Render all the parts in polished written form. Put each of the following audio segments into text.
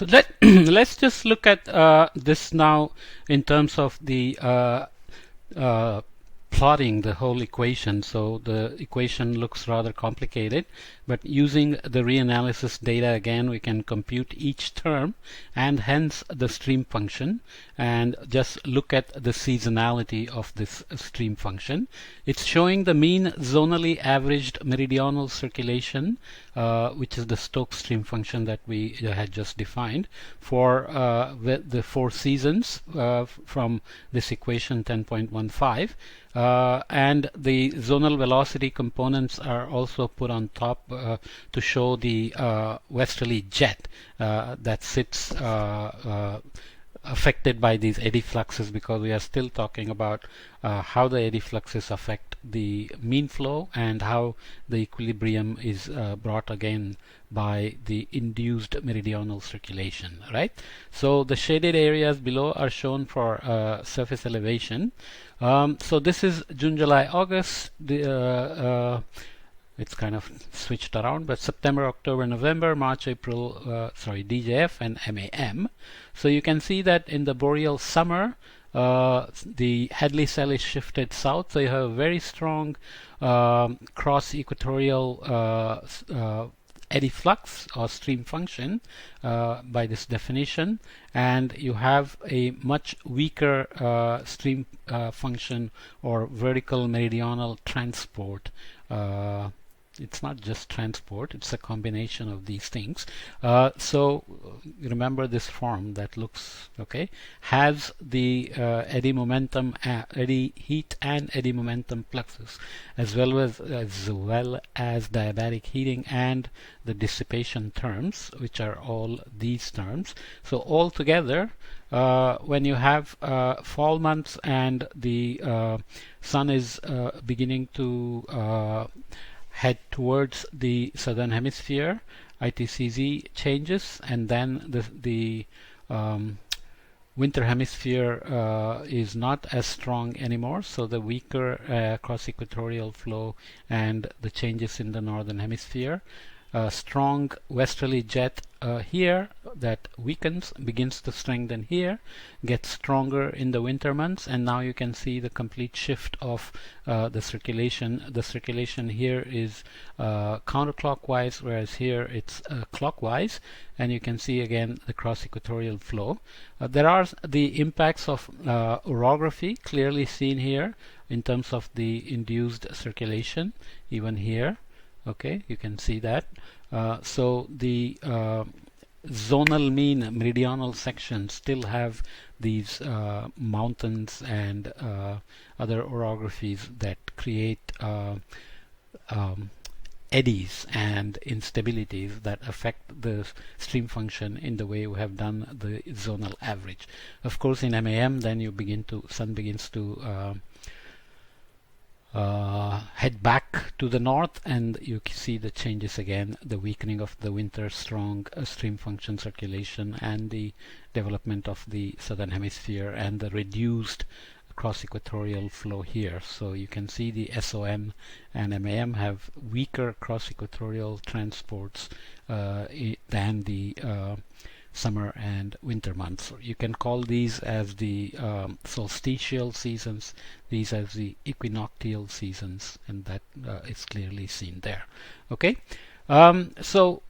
So let's just look at this now in terms of the uh, plotting the whole equation. So the equation looks rather complicated, but using the reanalysis data again, we can compute each term and hence the stream function, and just look at the seasonality of this stream function. It's showing the mean zonally averaged meridional circulation, which is the Stokes stream function that we had just defined for the 4 seasons from this equation 10.15. And the zonal velocity components are also put on top to show the westerly jet that sits affected by these eddy fluxes, because we are still talking about how the eddy fluxes affect the mean flow and how the equilibrium is brought again by the induced meridional circulation, right? So the shaded areas below are shown for surface elevation. So this is June, July, August. It's kind of switched around, but September, October, November, March, April, DJF and MAM. So you can see that in the boreal summer, the Hadley cell is shifted south, so you have a very strong cross equatorial eddy flux or stream function by this definition, and you have a much weaker stream function or vertical meridional transport. It's not just transport, it's a combination of these things. So remember this form that looks okay, has the eddy momentum, eddy heat and eddy momentum fluxes, as well as diabatic heating and the dissipation terms, which are all these terms. So all together, when you have fall months and the sun is beginning to head towards the southern hemisphere, ITCZ changes, and then the winter hemisphere is not as strong anymore, so the weaker cross-equatorial flow and the changes in the northern hemisphere. Strong westerly jet here that weakens, begins to strengthen here, gets stronger in the winter months, and now you can see the complete shift of the circulation. The circulation here is counterclockwise, whereas here it's clockwise, and you can see again the cross-equatorial flow. There are the impacts of orography clearly seen here in terms of the induced circulation, even here. Okay, you can see that. So the zonal mean meridional sections still have these mountains and other orographies that create eddies and instabilities that affect the stream function in the way we have done the zonal average. Of course, in MAM, then sun begins to head back to the north, and you see the changes again, the weakening of the winter strong stream function circulation and the development of the southern hemisphere and the reduced cross-equatorial flow here. So you can see the SOM and MAM have weaker cross-equatorial transports than the summer and winter months. You can call these as the solstitial seasons, these as the equinoctial seasons, and that is clearly seen there. Okay, so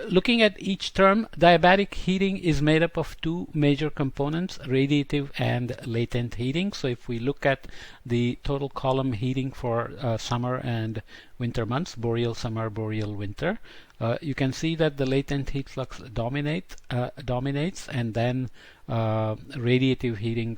looking at each term, diabatic heating is made up of two major components, radiative and latent heating. So if we look at the total column heating for summer and winter months, boreal summer, boreal winter, you can see that the latent heat flux dominates, and then radiative heating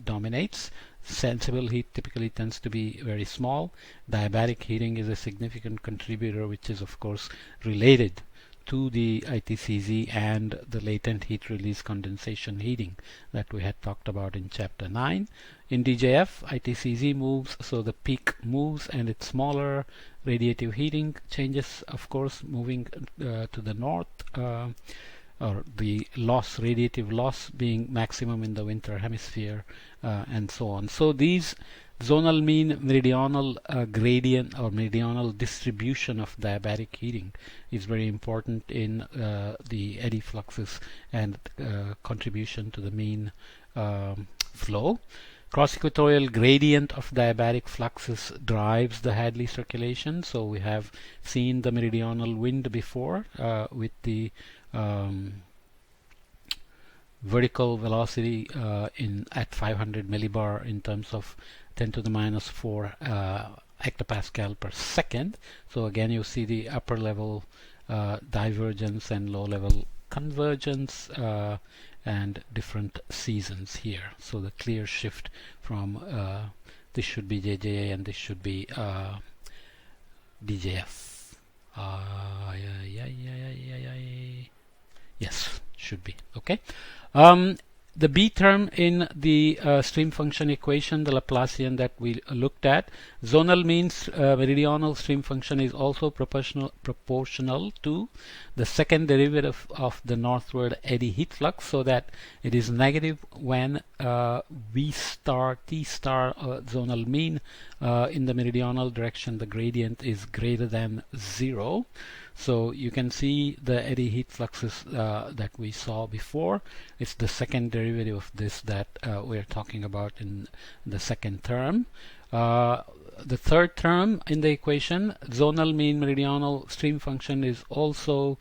dominates. Sensible heat typically tends to be very small. Diabatic heating is a significant contributor, which is of course related to the ITCZ and the latent heat release condensation heating that we had talked about in chapter 9. In DJF, ITCZ moves, so the peak moves and it's smaller. Radiative heating changes, of course, moving to the north. or the loss, radiative loss being maximum in the winter hemisphere, and so on. So these zonal mean meridional gradient or meridional distribution of diabatic heating is very important in the eddy fluxes and contribution to the mean flow. Cross-equatorial gradient of diabatic fluxes drives the Hadley circulation. So we have seen the meridional wind before with the vertical velocity at 500 millibar in terms of 10 to the minus 4 hectopascal per second. So again, you see the upper level divergence and low level convergence and different seasons here. So the clear shift from this should be JJA and this should be DJF. Yes, should be okay. The B term in the stream function equation, the Laplacian that we looked at, zonal means meridional stream function is also proportional to the second derivative of the northward eddy heat flux, so that it is negative when V star T star zonal mean in the meridional direction, the gradient is greater than 0. So you can see the eddy heat fluxes that we saw before. It's the second derivative of this that we're talking about in the second term. The third term in the equation, zonal mean meridional stream function, is also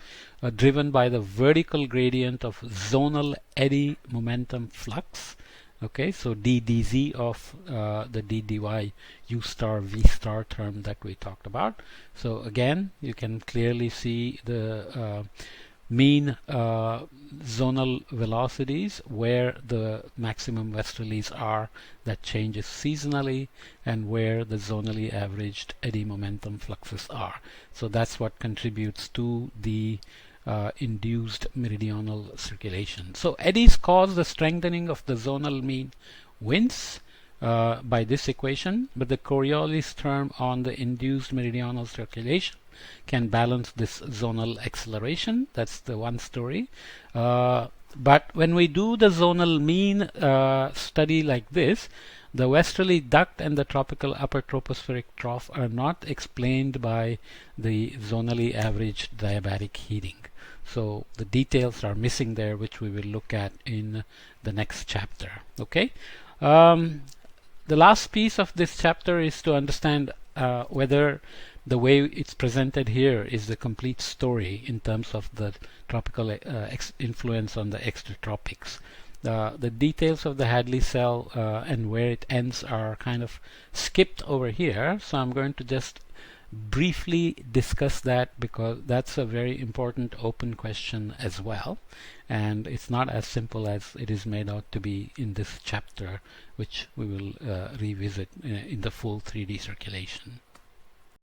driven by the vertical gradient of zonal eddy momentum flux. Okay, so ddz of the ddy u star v star term that we talked about. So again, you can clearly see the mean zonal velocities where the maximum westerlies are that changes seasonally, and where the zonally averaged eddy momentum fluxes are. So that's what contributes to the induced meridional circulation. So eddies cause the strengthening of the zonal mean winds by this equation, but the Coriolis term on the induced meridional circulation can balance this zonal acceleration. That's the one story. But when we do the zonal mean study like this, the westerly duct and the tropical upper tropospheric trough are not explained by the zonally averaged diabatic heating. So the details are missing there, which we will look at in the next chapter. Okay. The last piece of this chapter is to understand whether the way it's presented here is the complete story in terms of the tropical influence on the extratropics. The details of the Hadley cell and where it ends are kind of skipped over here, so I'm going to just briefly discuss that, because that's a very important open question as well, and it's not as simple as it is made out to be in this chapter, which we will revisit in the full 3D circulation.